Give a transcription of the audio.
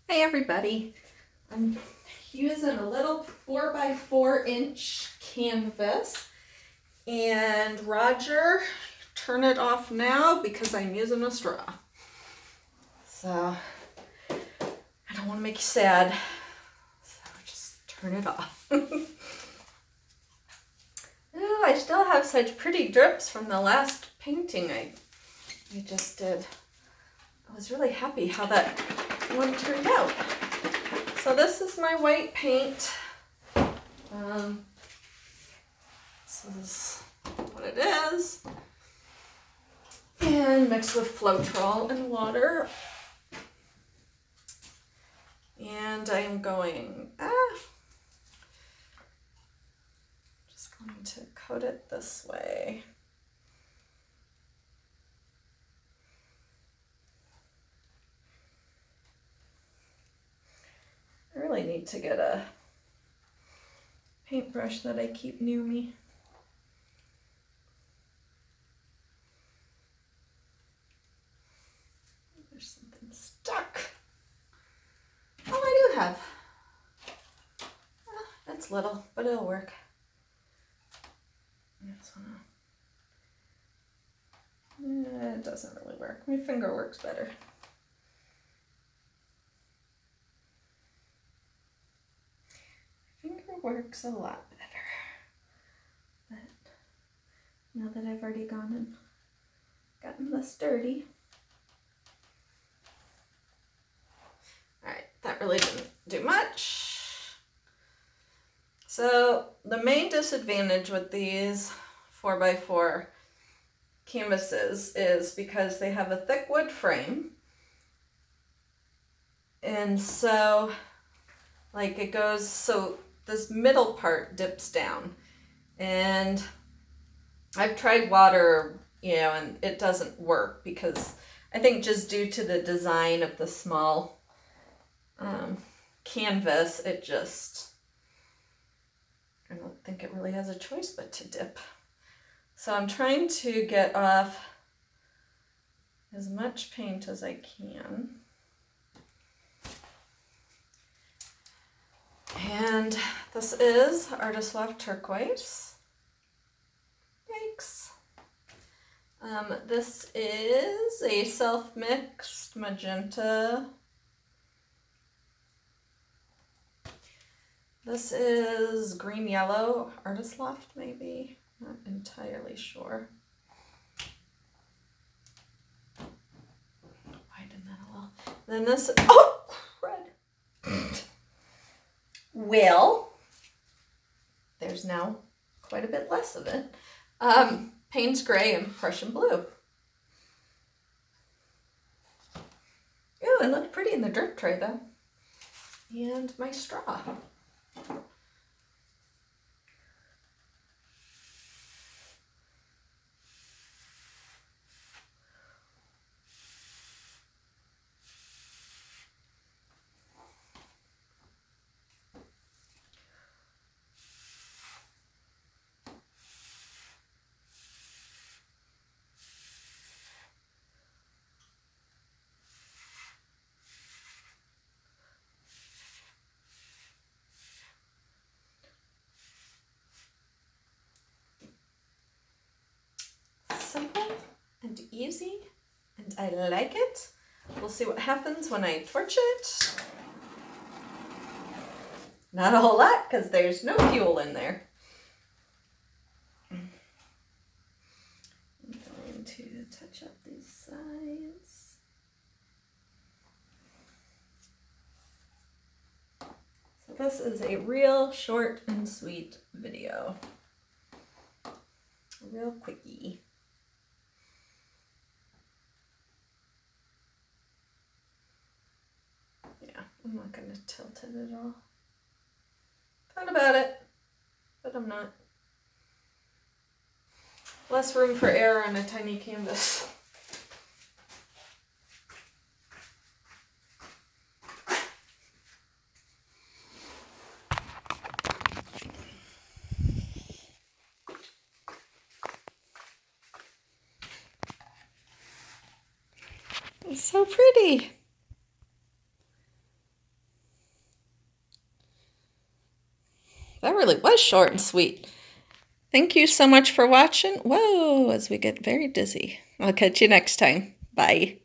Hey everybody, I'm using a little 4x4" canvas, and Roger, turn it off now because I'm using a straw. So I don't want to make you sad, so just turn it off. Oh, I still have such pretty drips from the last painting I just did. I was really happy how that one turned out. So this is my white paint. This is what it is. And mixed with Floetrol and water. And I am going, just going to coat it this way. I really need to get a paintbrush that I keep near me. There's something stuck. Oh, I do have. It's little, but it'll work. It doesn't really work. My finger works better. Finger works a lot better. But now that I've already gone and gotten this dirty. Alright, that really didn't do much. So the main disadvantage with these 4x4 canvases is because they have a thick wood frame. And so like it goes, so this middle part dips down, and I've tried water, and it doesn't work because I think just due to the design of the small canvas, I don't think it really has a choice but to dip. So I'm trying to get off as much paint as I can. And this is Artist Loft Turquoise. Yikes. This is a self-mixed magenta. This is green yellow Artist Loft, maybe. Not entirely sure. Widen that a little. Then this, oh, crud. Well, there's now quite a bit less of it. Payne's Gray and Prussian Blue. Ooh, it looked pretty in the drip tray though. And my straw. Simple and easy, and I like it. We'll see what happens when I torch it. Not a whole lot because there's no fuel in there. I'm going to touch up these sides. So this is a real short and sweet video. A real quickie. I'm not going to tilt it at all. Thought about it, but I'm not. Less room for error on a tiny canvas. It's so pretty. That really was short and sweet. Thank you so much for watching. Whoa, as we get very dizzy. I'll catch you next time. Bye.